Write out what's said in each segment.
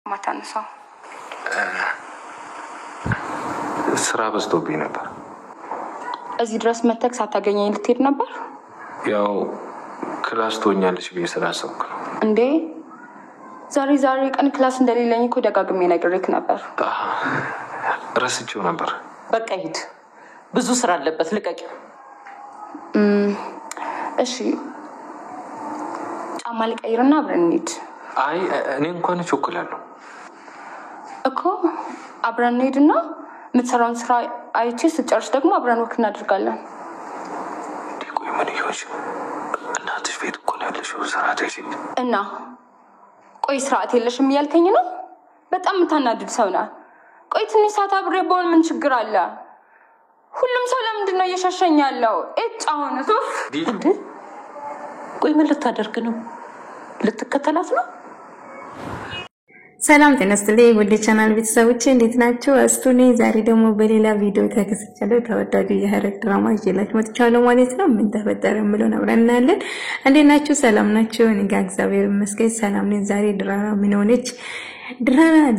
ማታነሳው ስራ በዝቶብኝ ነበር። እዚህ ድረስ መተክ ሳታገኘኝ ልትሄድ ነበር? ያው ክላስ ትሆኛለሽ ብዬ ስላሰብኩ ነው። እንዴ ዛሬ ቀን ክላስ እንደሌለኝ እኮ ደጋግሜ ነግሬክ ነበር። ረስቼው ነበር። በቃ ሂድ፣ ብዙ ስራ አለበት፣ ልቀቂው። እሺ ጫማ ልቀይርና አብረን እንሂድ። አይ እኔ እንኳን እቸኩላለሁ እኮ። አብረን እንሂድና የምትሰራውን ስራ አይቼ ስጨርስ ደግሞ አብረን ወክ እናደርጋለን። ቆይ ምን ይሆንሽ? እናትሽ ቤት እኮ ነው ያለሽው። ስርዓት አይደል? እና ቆይ ስርዓት የለሽም እያልከኝ ነው? በጣም የምታናድድ ሰው ነህ። ቆይ ትንሽ ሰዓት አብሬ በሆን ምን ችግር አለ? ሁሉም ሰው ለምንድን ነው እየሸሸኝ ያለው? አሁን ሱፍ እንዴ ቆይ ምን ልታደርግ ነው? ልትከተላት ነው? ሰላም ተነስተልኝ ወደ ቻናል ቤተሰቦቼ እንዴት ናችሁ? አስቱኔ ዛሬ ደግሞ በሌላ ቪዲዮ ተከስቻለሁ። ተወዳጁ የሐረግ ድራማ ይዤላችሁ መጥቻለሁ ማለት ነው። ምን ተፈጠረ ምለው አብረን እናያለን። እንዴት ናችሁ? ሰላም ናችሁ? እኔ ጋር እግዚአብሔር ይመስገን ሰላም ነኝ። ዛሬ ድራማ ምን ሆነች?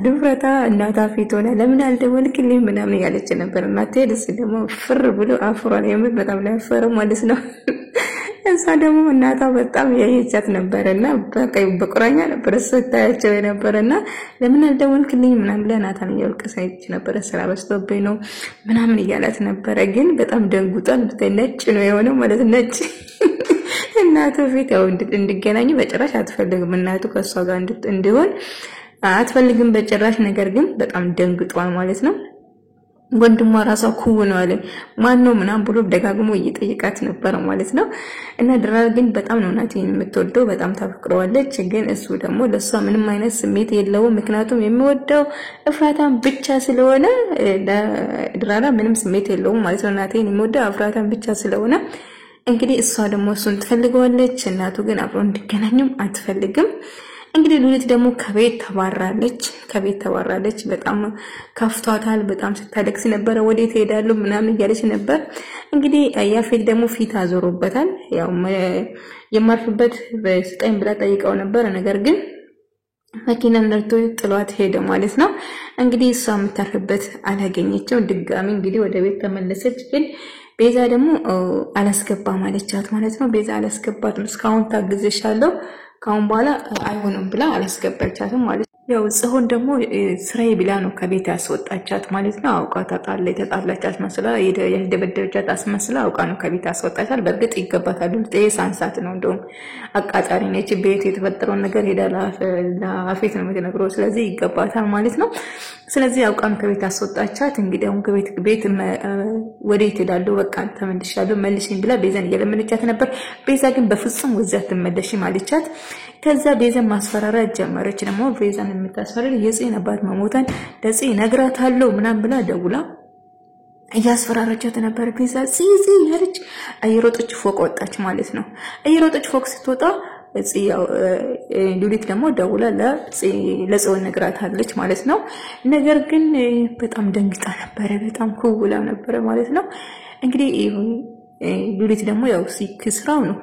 ድፍረታ እናቷ ፊት ሆነ ለምን አልደወልክልኝ ምናምን ያለች ነበር። እናቴ ደስ ደግሞ ፍር ብሎ አፍሯል። የምር በጣም ላይ አፈረ ማለት ነው። እሷ ደግሞ እናቷ በጣም ያየቻት ነበርና በቁራኛ ነበር ስታያቸው የነበረና ለምን አልደወልክልኝ ምናምን ብላ እናቷን እያለቀሰች ነበር። ስራ በዝቶብኝ ነው ምናምን እያላት ነበር። ግን በጣም ደንጉጧል። ነጭ ነው የሆነው ማለት ነጭ እናቱ ፊት ያው እንድገናኙ በጭራሽ አትፈልግም። እናቱ ከሷ ጋር እንዲሆን አትፈልግም በጭራሽ። ነገር ግን በጣም ደንግጧል ማለት ነው። ወንድሟ ራሷ ኩው ነው አለ ማን ነው ምናምን ብሎ ደጋግሞ እየጠየቃት ነበር ማለት ነው። እና ድራር ግን በጣም ነው ናቲን የምትወደው፣ በጣም ታፍቅረዋለች። ግን እሱ ደግሞ ለሷ ምንም አይነት ስሜት የለውም። ምክንያቱም የሚወደው እፍራታን ብቻ ስለሆነ ለድራራ ምንም ስሜት የለውም ማለት ነው። ናቲን የሚወደው እፍራታን ብቻ ስለሆነ እንግዲህ እሷ ደግሞ እሱን ትፈልገዋለች። እናቱ ግን አብሮ እንዲገናኙም አትፈልግም። እንግዲህ ሉሊት ደግሞ ከቤት ተባራለች። በጣም ከፍቷታል። በጣም ስታለቅስ ነበር። ወዴት ሄዳሉ ምናምን እያለች ነበር። እንግዲህ ያፌት ደግሞ ፊት አዞሮበታል። ያው የማርፍበት በስጠኝ ብላ ጠይቀው ነበር። ነገር ግን መኪና ነርቶ ጥሏት ሄደ ማለት ነው። እንግዲህ እሷ የምታርፍበት አላገኘችው። ድጋሚ እንግዲህ ወደ ቤት ተመለሰች። ግን ቤዛ ደግሞ አላስገባም አለቻት ማለት ነው። ቤዛ አላስገባትም፣ እስካሁን ታግዝሻለሁ ካሁን በኋላ አይሆንም ብላ አላስገባቻትም ማለት ነው። ያው ጽሆን ደግሞ ስራዬ ብላ ነው ከቤት ያስወጣቻት ማለት ነው። አውቃ ተጣላቻት መስላ የደበደበቻት አስመስላ አውቃ ነው ከቤት ያስወጣቻት። በእርግጥ ይገባታል። ሳንሳት ነው እንደውም አቃጣሪ ነች። ቤት የተፈጠረውን ነገር ሄዳ ለአፌት ነው የምትነግረው። ስለዚህ ይገባታል ማለት ነው። ስለዚህ አውቃ ነው ከቤት ያስወጣቻት። እንግዲህ አሁን ቤት ወዴት ሄዳለሁ በቃ ተመልሻለሁ መልሽኝ ብላ ቤዛን እየለመነቻት ነበር። ቤዛ ግን በፍጹም ወዛት ትመለሽም አለቻት። ከዛ ቤዛን ማስፈራራት ጀመረች። ደግሞ ቤዛን የምታስፈራራ የጽን አባት መሞታን ለጽ ነግራታለሁ ምናምን ብላ ደውላ እያስፈራራቻት ነበር። ቤዛ ጽ ያለች እየሮጠች ፎቅ ወጣች ማለት ነው። እየሮጠች ፎቅ ስትወጣ ሉሊት ደግሞ ደውላ ለጽዮን ነግራታለች ማለት ነው። ነገር ግን በጣም ደንግጣ ነበር። በጣም ኩውላ ነበር ማለት ነው። እንግዲህ ሉሊት ደግሞ ያው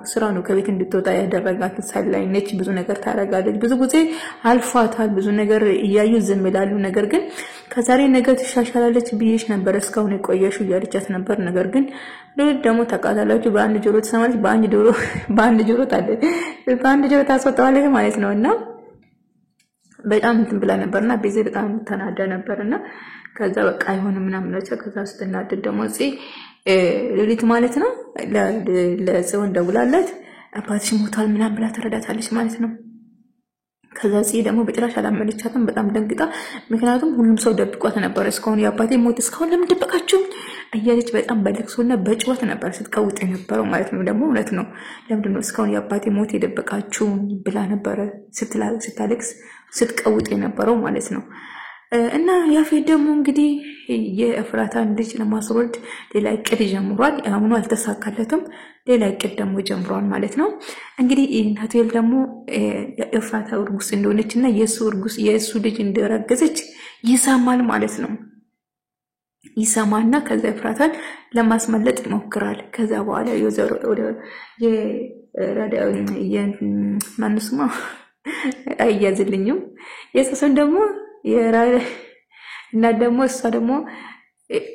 ስራው ነው ከቤት እንድትወጣ ያደረጋት። ሰላይ ነች፣ ብዙ ነገር ታረጋለች። ብዙ ጊዜ አልፏታል። ብዙ ነገር እያዩ ዝም ይላሉ። ነገር ግን ከዛሬ ነገር ትሻሻላለች ብዬሽ ነበር እስካሁን የቆየሽው እያለቻት ነበር። ነገር ግን ሉሊት ደግሞ ተቃጣላችሁ። በአንድ ጆሮ ትሰማለች፣ በአንድ ጆሮ ታስወጣዋለች ማለት ነው። እና በጣም እንትን ብላ ነበርና ቤዛ በጣም ተናዳ ነበርና ከዛ በቃ አይሆንም ምናምን ነው። ከዛ ስትናደድ ደግሞ ሉሊት ማለት ነው ለጽዮን ደውላለት አባትሽ ሞቷል ምናምን ብላ ተረዳታለች ማለት ነው። ከዛ ደግሞ በጭራሽ አላመነቻትም። በጣም ደንግጣ፣ ምክንያቱም ሁሉም ሰው ደብቋት ነበር። እስካሁን የአባቴ ሞት እስካሁን ለምን ደበቃችሁ እያለች በጣም በለቅሶና በጭዋት ነበር ስትቀውጥ የነበረው ማለት ነው። ደግሞ እውነት ነው። ለምንድን ነው እስካሁን የአባቴ ሞት የደበቃችሁ ብላ ነበረ ስታለቅስ ስትቀውጥ የነበረው ማለት ነው። እና ያፌት ደግሞ እንግዲህ የእፍራታን ልጅ ለማስወለድ ሌላ እቅድ ጀምሯል። አሁን አልተሳካለትም። ሌላ እቅድ ደግሞ ጀምሯል ማለት ነው። እንግዲህ ናቴል ደግሞ እፍራታ እርጉዝ እንደሆነችና የሱ ልጅ እንደረገዘች ይሰማል ማለት ነው። ይሰማና ከዛ እፍራታን ለማስመለጥ ይሞክራል። ከዛ በኋላ ማንስማ አያዝልኝም የሱስን ደግሞ እና ደግሞ እሷ ደግሞ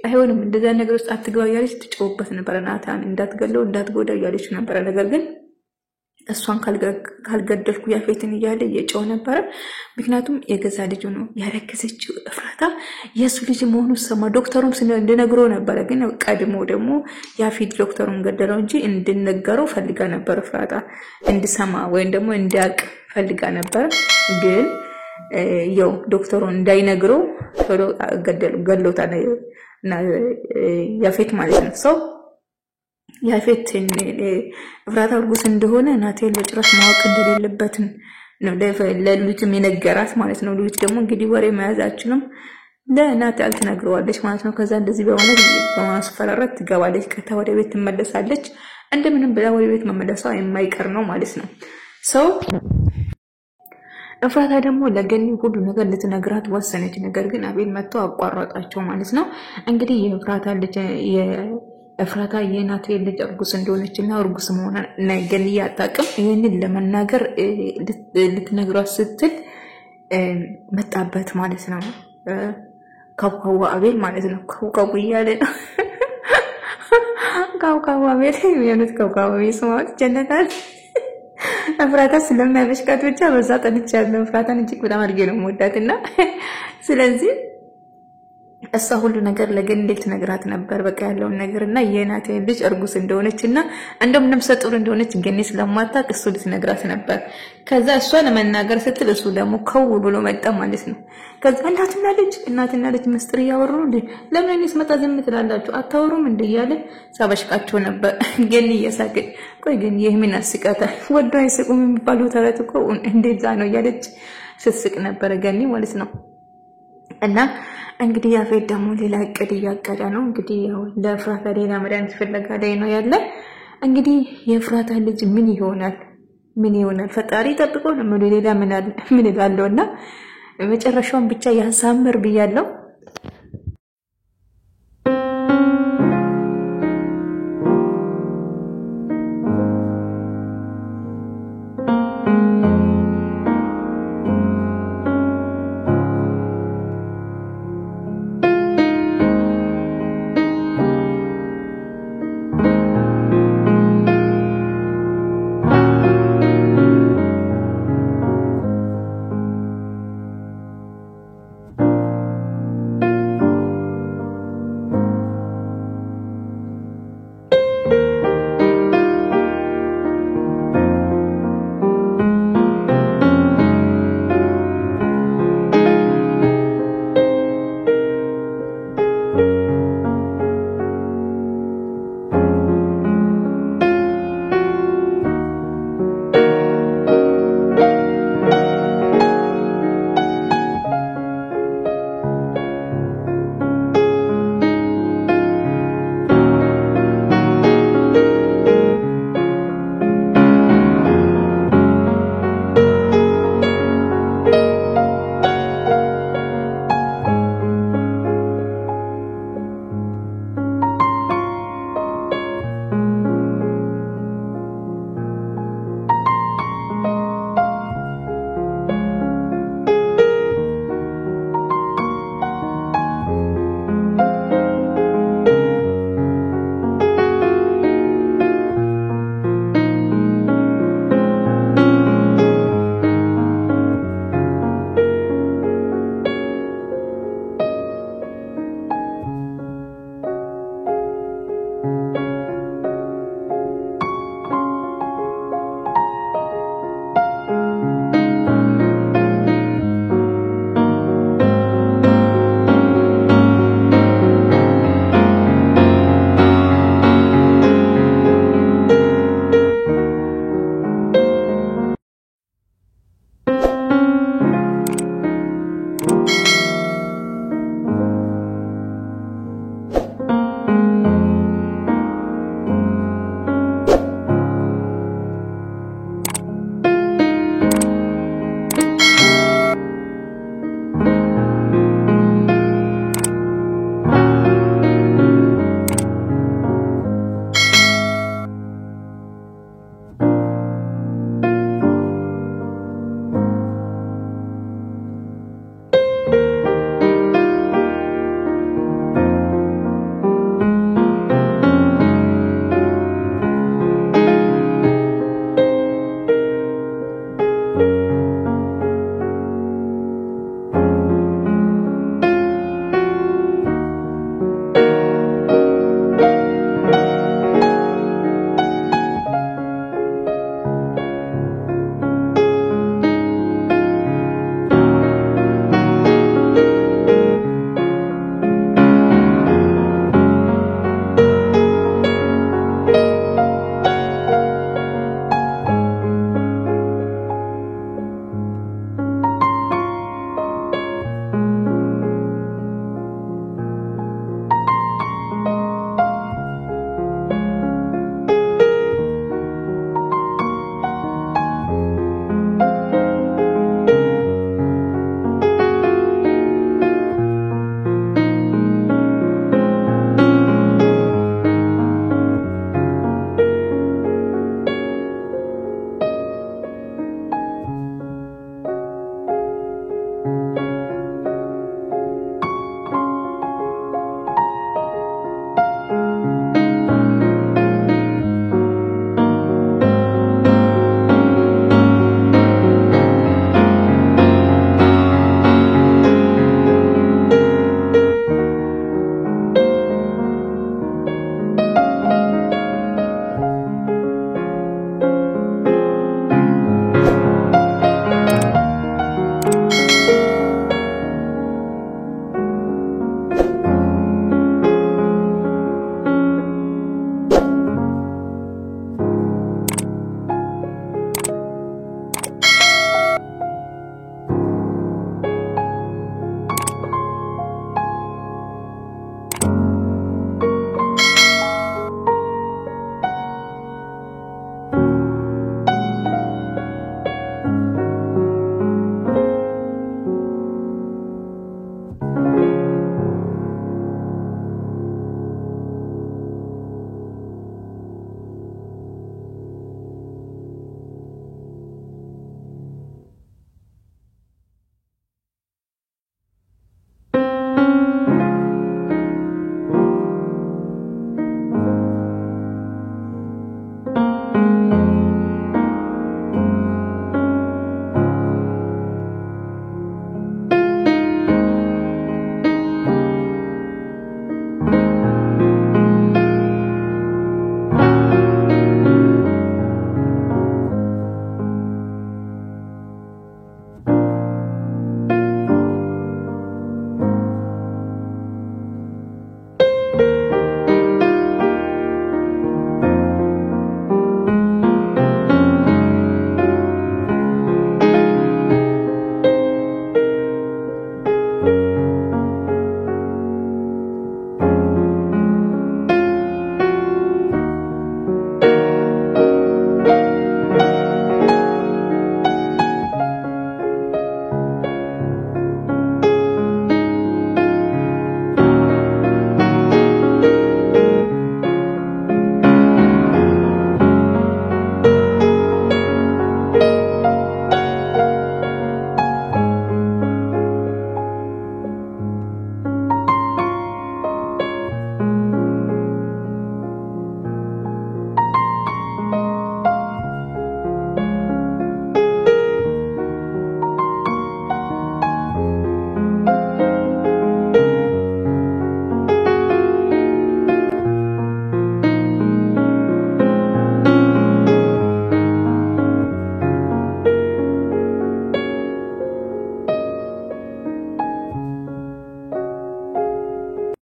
አይሆንም እንደዛ ነገር ውስጥ አትገባ እያለች ትጮህበት ነበር። ናታን እንዳትገለው እንዳትጎዳ እያለች ነበር። ነገር ግን እሷን ካልገደልኩ ያፌትን እያለ እየጮህ ነበረ። ምክንያቱም የገዛ ልጁ ነው ያረከሰችው ኤፍራታ የሱ ልጅ መሆኑ ሰማ። ዶክተሩም እንድነግረው ነበረ፣ ግን ቀድሞ ደግሞ ያፌት ዶክተሩን ገደለው እንጂ እንድነገረው ፈልጋ ነበር። ኤፍራታ እንድሰማ ወይም ደግሞ እንዲያውቅ ፈልጋ ነበር። ግን ያው ዶክተሩ እንዳይነግረው ቶሎ ገድሎታል እና ያፌት ማለት ነው። ሰው ያፌት ኤፍራታ እርጉዝ እንደሆነ ናቴል በጭራሽ ማወቅ እንደሌለበት ነው ለሉሊትም የነገራት ማለት ነው። ሉሊት ደግሞ እንግዲህ ወሬ መያዝ አትችልም፣ ለናቴል ትነግረዋለች ማለት ነው። ከዛ እንደዚህ በማስፈራራት ትገባለች። ከታ ወደ ቤት ትመለሳለች። እንደምንም ብላ ወደ ቤት መመለሷ የማይቀር ነው ማለት ነው። ሰው ኤፍራታ ደግሞ ለገኒ ሁሉ ነገር ልትነግራት ወሰነች። ነገር ግን አቤል መጥቶ አቋረጣቸው ማለት ነው። እንግዲህ ኤፍራታ የናቴል ልጅ እርጉዝ እንደሆነችና እርጉዝ መሆኗን ገኒ አታውቅም። ይሄንን ለመናገር ልትነግራት ስትል መጣበት ማለት ነው። ካውካው አቤል ማለት ነው። ካውካው እያለ ነው። ካውካው አቤል የሆነች ካውካው ይስማት ጀነታል ኤፍራታ ስለማይበሽቃት ብቻ በዛ ጠንቻለሁ። ኤፍራታን እጅግ በጣም አድርጌ ነው የምወዳትና ስለዚህ እሷ ሁሉ ነገር ለገኒ ልትነግራት ነበር በቃ ያለውን ነገርና የናቴል ልጅ እርጉዝ እንደሆነችና እንደምንም ሰጡር እንደሆነች ገኒ ስለማታውቅ እሱ ልትነግራት ነበር። ከዛ እሷ ለመናገር ስትል እሱ ደግሞ ከው ብሎ መጣ ማለት ነው። ከዛ እናትና ልጅ ምስጢር ያወሩ እንዴ ለምን እኔስ መጣ ዝም ትላላችሁ አታወሩም እንዴ እያለ ሳበሽቃቸው ነበር። ገኒ እየሳቀች ቆይ ግን ይሄ ምን አስቃታል? ወዶ አይስቁም የሚባለው ተረት እኮ እንደዛ ነው እያለች ስትስቅ ነበር ገኒ ማለት ነው። እና እንግዲህ ያፌት ደግሞ ሌላ እቅድ እያቀደ ነው። እንግዲህ ያው ለኤፍራታ ሌላ መድኃኒት ፍለጋ ላይ ነው ያለ። እንግዲህ የኤፍራታ ልጅ ምን ይሆናል ፈጣሪ ጠብቆ ነው ሌላ ምን እላለውና መጨረሻውን ብቻ ያሳምር ብያለሁ።